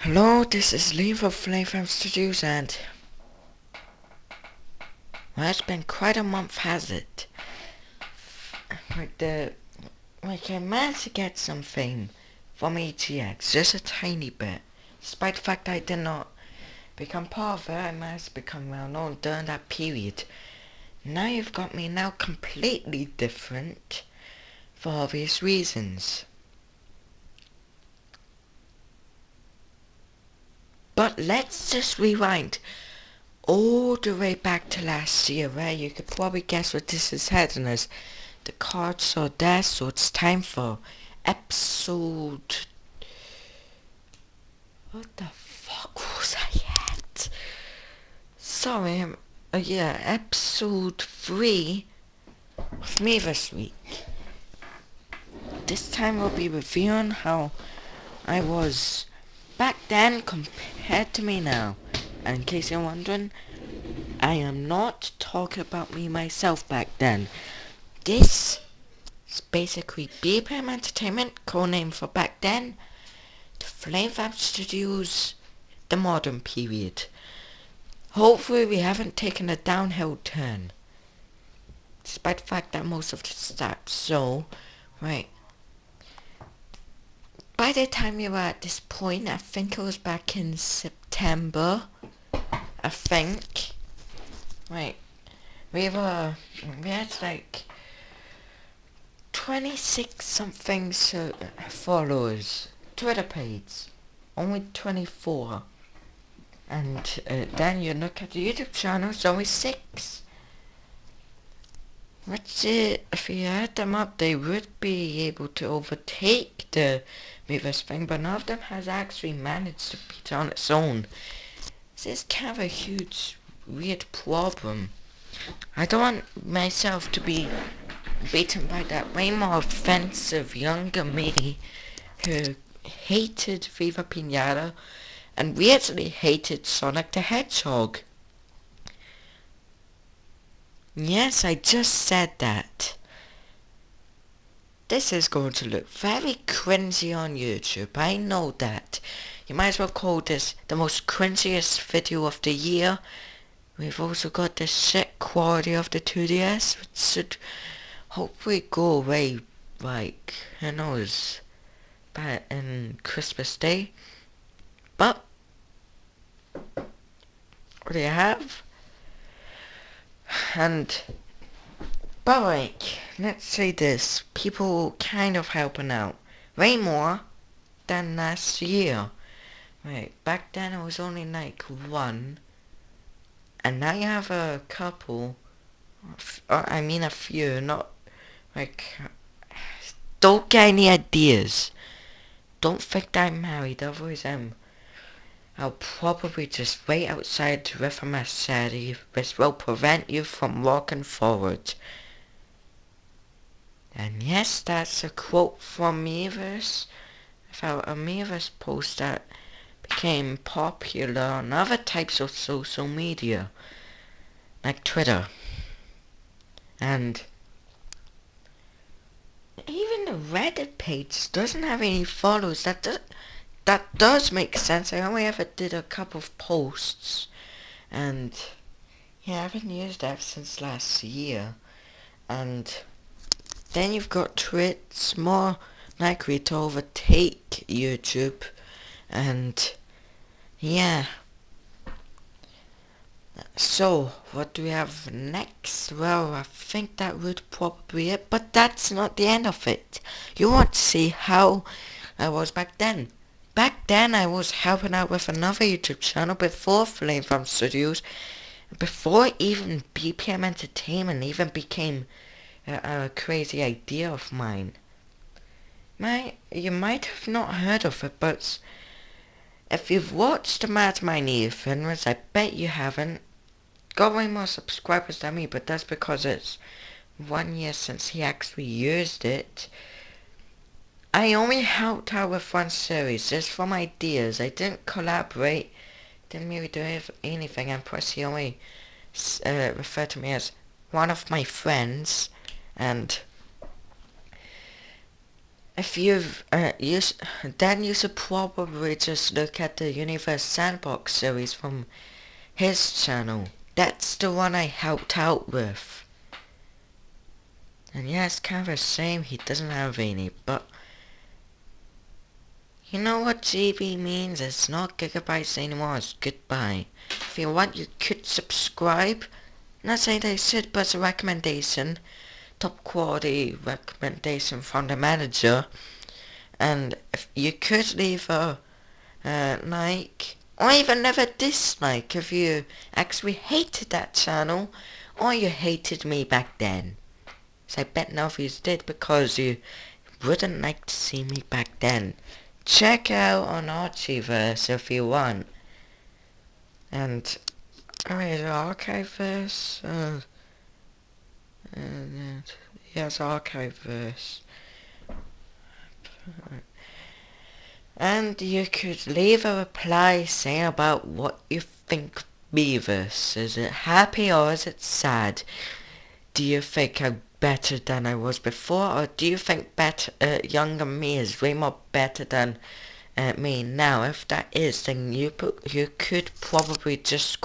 Hello, this is Lee from Flamefamm Studios, and well, it's been quite a month, has it? I managed to get some fame from EGX, just a tiny bit. Despite the fact I did not become part of it, I managed to become well known during that period. Now you've got me now completely different, for obvious reasons. But let's just rewind all the way back to last year, where you could probably guess what this is heading as. The cards are there, so it's time for episode... What the fuck was I at? Sorry, episode 3 of Miiverse week. This time we'll be reviewing how I was back then compared to me now. And in case you're wondering, I am not talking about me myself back then. This is basically BPM Entertainment, codename for back then, the Flamefamm Studios, the modern period. Hopefully we haven't taken a downhill turn, despite the fact that most of the stats. So, right. By the time you were at this point, I think it was back in September, I think. Right. We had like 26 something followers. Twitter page, only 24. And then you look at the YouTube channel, it's only 6. Which, if you add them up, they would be able to overtake the Miiverse thing, but none of them has actually managed to beat on its own. This is kind of a huge, weird problem. I don't want myself to be beaten by that way more offensive younger me who hated Viva Pinata and weirdly hated Sonic the Hedgehog. Yes, I just said that. This is going to look very cringy on YouTube, I know that. You might as well call this the most cringiest video of the year. We've also got the shit quality of the 2DS, which should hopefully go away, like, who knows, in Christmas Day. But what do you have? And but like, let's say this, people kind of helping out way more than last year. Right, back then it was only like 1, and now you have a couple, I mean a few, not like, don't get any ideas. Don't think that I'm married, otherwise I'll probably just wait outside with a machete, which will prevent you from walking forward. And yes, that's a quote from Miiverse, about a Miiverse post that became popular on other types of social media, like Twitter. And even the Reddit page doesn't have any followers. That does make sense. I only ever did a couple of posts, and yeah, I haven't used that since last year. And then you've got Twitch, more likely to overtake YouTube, and yeah. So, what do we have next? Well, I think that would probably be it, but that's not the end of it. You want to see how I was back then. Back then I was helping out with another YouTube channel before Flamefamm Studios, before even BPM Entertainment even became a crazy idea of mine. You might have not heard of it, but if you've watched the Mad Mine Ethan, which I bet you haven't, got way more subscribers than me, but that's because it's 1 year since he actually used it. I only helped out with one series, just from ideas. I didn't collaborate, didn't really do anything, and plus he only referred to me as one of my friends, and if you've then you should probably just look at the Miiverse Sandbox series from his channel. That's the one I helped out with. And yeah, it's kind of a shame he doesn't have any, but you know what GB means? It's not gigabytes anymore, it's goodbye. If you want, you could subscribe. Not saying they should, but it's a recommendation. Top quality recommendation from the manager. And if you could leave a like, or even leave a dislike if you actually hated that channel, or you hated me back then. So I bet none of you did, because you wouldn't like to see me back then. Check out on Archieverse if you want. And wait, Archiverse? Yes, Archiverse. And you could leave a reply saying about what you think Miiverse. Is it happy or is it sad? Do you think I'm better than I was before, or do you think younger me is way more better than me now? If that is, then you could probably just go